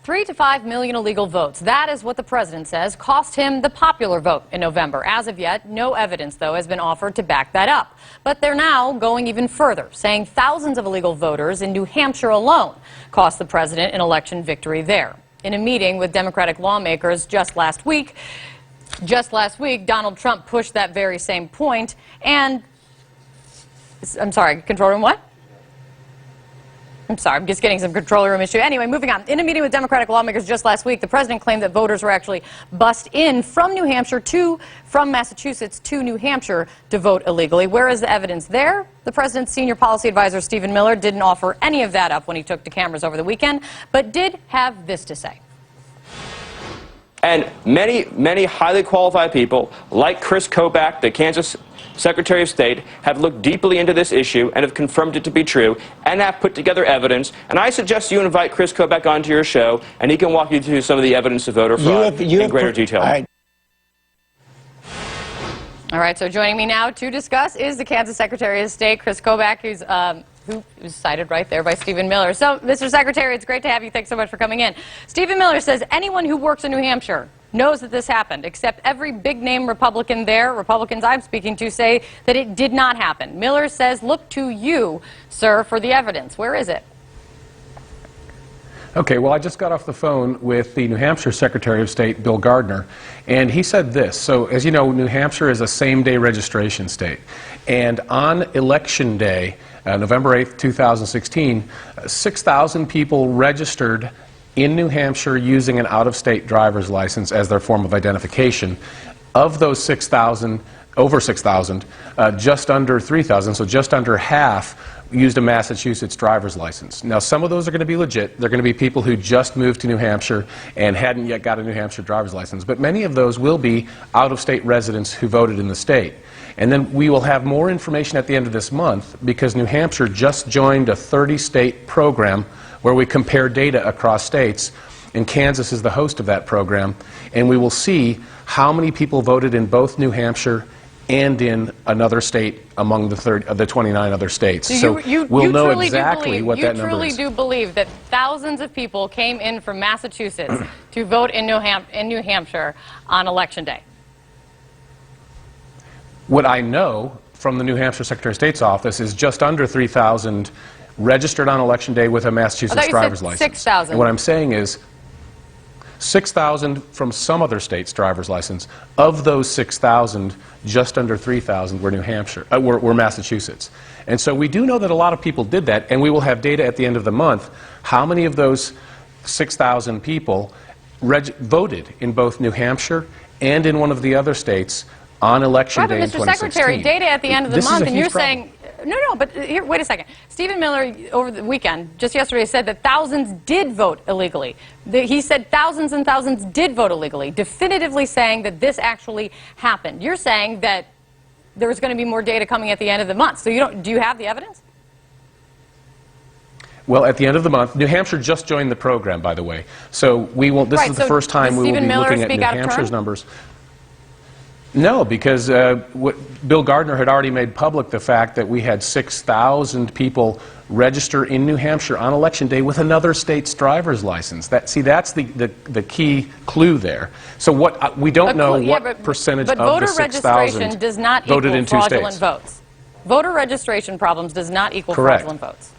3 to 5 million illegal votes. That is what the president says cost him the popular vote in November. As of yet, no evidence, though, has been offered to back that up. But they're now going even further, saying thousands of illegal voters in New Hampshire alone cost the president an election victory there. In a meeting with Democratic lawmakers just last week, Donald Trump pushed that very same point. And, I'm sorry, control room what? I'm sorry, I'm just getting some control room issue. Anyway, moving on. In a meeting with Democratic lawmakers just last week, the president claimed that voters were actually bussed in from from Massachusetts to New Hampshire to vote illegally. Where is the evidence there? The president's senior policy advisor, Stephen Miller, didn't offer any of that up when he took to cameras over the weekend, but did have this to say. And many highly qualified people, like Kris Kobach, the Kansas Secretary of State, have looked deeply into this issue and have confirmed it to be true and have put together evidence. And I suggest you invite Kris Kobach onto your show, and he can walk you through some of the evidence of voter fraud in greater detail. All right, so joining me now to discuss is the Kansas Secretary of State, Kris Kobach, who was cited right there by Stephen Miller. So, Mr. Secretary, it's great to have you. Thanks so much for coming in. Stephen Miller says anyone who works in New Hampshire knows that this happened, except every big-name Republican there, Republicans I'm speaking to, say that it did not happen. Miller says, look to you, sir, for the evidence. Where is it? Okay, well, I just got off the phone with the New Hampshire Secretary of State, Bill Gardner, and he said this. So, as you know, New Hampshire is a same-day registration state. And on Election Day, November 8th, 2016, 6,000 people registered in New Hampshire using an out-of-state driver's license as their form of identification. Of those 6,000, over 6,000, just under 3,000, so just under half, used a Massachusetts driver's license. Now, some of those are going to be legit. They're going to be people who just moved to New Hampshire and hadn't yet got a New Hampshire driver's license. But many of those will be out-of-state residents who voted in the state. And then we will have more information at the end of this month because New Hampshire just joined a 30-state program where we compare data across states, and Kansas is the host of that program, and we will see how many people voted in both New Hampshire and in another state among the 29 other states. So we'll know exactly what that number is. You truly do believe that thousands of people came in from Massachusetts to vote in New Hampshire on Election Day? What I know from the New Hampshire Secretary of State's office is just under 3,000 registered on Election Day with a Massachusetts driver's license. 6,000. And what I'm saying is 6,000 from some other state's driver's license. Of those 6,000, just under 3,000 were were Massachusetts. And so we do know that a lot of people did that, and we will have data at the end of the month. How many of those 6,000 people voted in both New Hampshire and in one of the other states on Election Day in 2016? Mr. Secretary, data at the end of the month, and you're saying... No, but here, wait a second. Stephen Miller, over the weekend, just yesterday, said that thousands did vote illegally. He said thousands and thousands did vote illegally, definitively saying that this actually happened. You're saying that there was going to be more data coming at the end of the month. So do you have the evidence? Well, at the end of the month, New Hampshire just joined the program, by the way. So we will. This is the first time we will be looking at New Hampshire's numbers. No, because Bill Gardner had already made public the fact that we had 6,000 people register in New Hampshire on Election Day with another state's driver's license. That's the key clue there. So we don't know what percentage of the 6,000 does not voted in two fraudulent states. Votes. Voter registration problems does not equal fraudulent votes.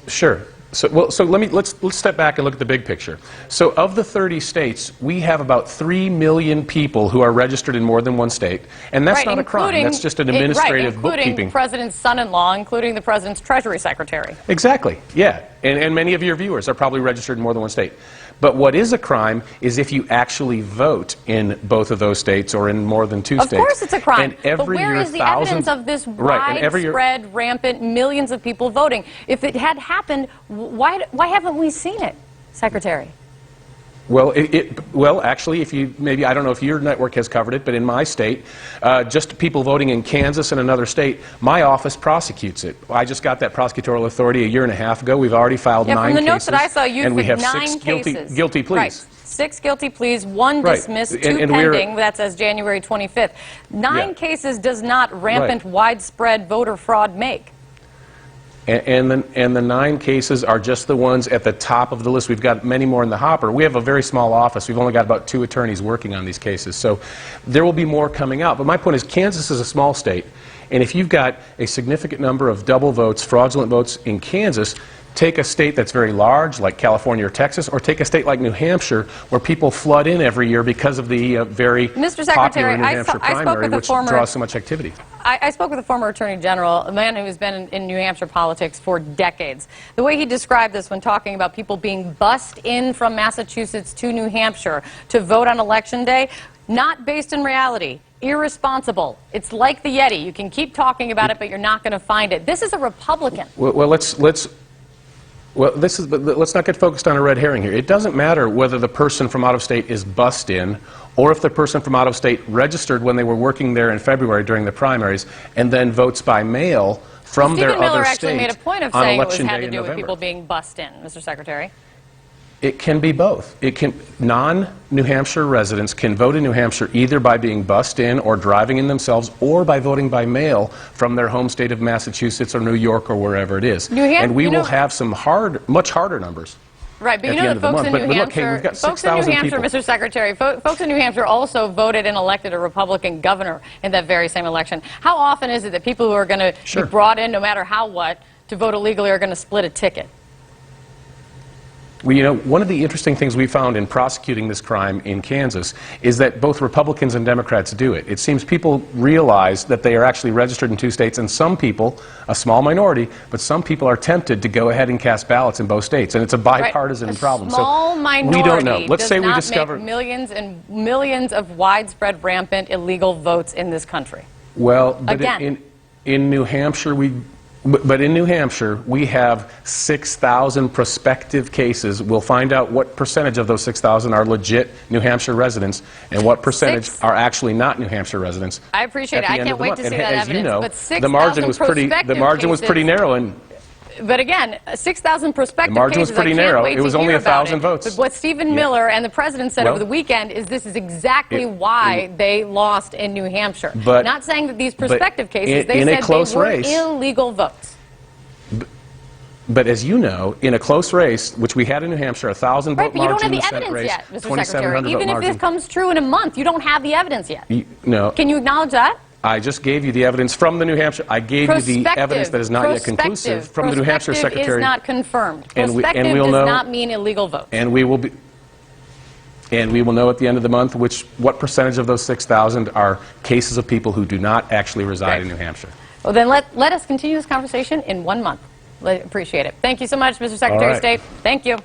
Sure. So let's step back and look at the big picture. So of the 30 states, we have about 3 million people who are registered in more than one state, and that's not a crime. That's just an administrative bookkeeping. Including the president's son-in-law, including the president's Treasury Secretary. Exactly. Yeah, and many of your viewers are probably registered in more than one state. But what is a crime is if you actually vote in both of those states or in more than two states. Of course it's a crime. And every but where is the evidence of this widespread, rampant, millions of people voting? If it had happened, why haven't we seen it, Secretary? Well, actually, I don't know if your network has covered it, but in my state, just people voting in Kansas and another state, my office prosecutes it. I just got that prosecutorial authority a year and a half ago. We've already filed 9 cases. From the notes that I saw, and we have 9 6 cases. guilty pleas. Right. 6 guilty pleas, 1 dismissed, 2 pending. That says January 25th. 9 cases does not rampant, widespread voter fraud make. And the 9 cases are just the ones at the top of the list. We've got many more in the hopper. We have a very small office. We've only got about 2 attorneys working on these cases. So there will be more coming out. But my point is, Kansas is a small state. And if you've got a significant number of double votes, fraudulent votes in Kansas, take a state that's very large, like California or Texas, or take a state like New Hampshire, where people flood in every year because of the very popular New Hampshire primary, which draws so much activity. I spoke with a former attorney general, a man who has been in New Hampshire politics for decades. The way he described this when talking about people being bussed in from Massachusetts to New Hampshire to vote on Election Day, not based in reality. Irresponsible. It's like the Yeti. You can keep talking about it, but you're not going to find it. This is a Republican. Well, let's not get focused on a red herring here. It doesn't matter whether the person from out of state is bussed in, or if the person from out of state registered when they were working there in February during the primaries, and then votes by mail from their other state on Election Day in November. Stephen Miller actually made a point of saying it had to do with people being bussed in, Mr. Secretary. It can be both. Non-New Hampshire residents can vote in New Hampshire either by being bussed in or driving in themselves, or by voting by mail from their home state of Massachusetts or New York or wherever it is. And we will have some much harder numbers. Right, but you know that folks in New Hampshire, Mr. Secretary, folks in New Hampshire also voted and elected a Republican governor in that very same election. How often is it that people who are going to be brought in, no matter what, to vote illegally are going to split a ticket? Well, you know, one of the interesting things we found in prosecuting this crime in Kansas is that both Republicans and Democrats do it. It seems people realize that they are actually registered in 2 states, and some people, a small minority, but some people are tempted to go ahead and cast ballots in both states, and it's a bipartisan problem. Small minority. We don't know. Let's say we discover millions and millions of widespread, rampant, illegal votes in this country. Well, but in New Hampshire, But in New Hampshire, we have 6,000 prospective cases. We'll find out what percentage of those 6,000 are legit New Hampshire residents and what percentage are actually not New Hampshire residents. I appreciate it. I can't wait to see that evidence. As you know, but the margin was pretty narrow. But again, 6,000 prospective cases. The margin was pretty narrow. It was only 1,000 votes. But what Stephen Miller and the president said over the weekend is this is exactly why they lost in New Hampshire. Not saying that these prospective cases, they said they were illegal votes. But as you know, in a close race, which we had in New Hampshire, 1,000 vote margin in the Senate race, 2,700 vote margin. But you don't have the evidence yet, Mr. Secretary. Even if this comes true in a month, you don't have the evidence yet. No. Can you acknowledge that? I just gave you the evidence from the New Hampshire. I gave you the evidence that is not yet conclusive from the New Hampshire Secretary. Is not confirmed. Prospective does not mean illegal votes. And we will know at the end of the month what percentage of those 6,000 are cases of people who do not actually reside in New Hampshire. Well, then let us continue this conversation in 1 month. Appreciate it. Thank you so much, Mr. Secretary of State. Thank you.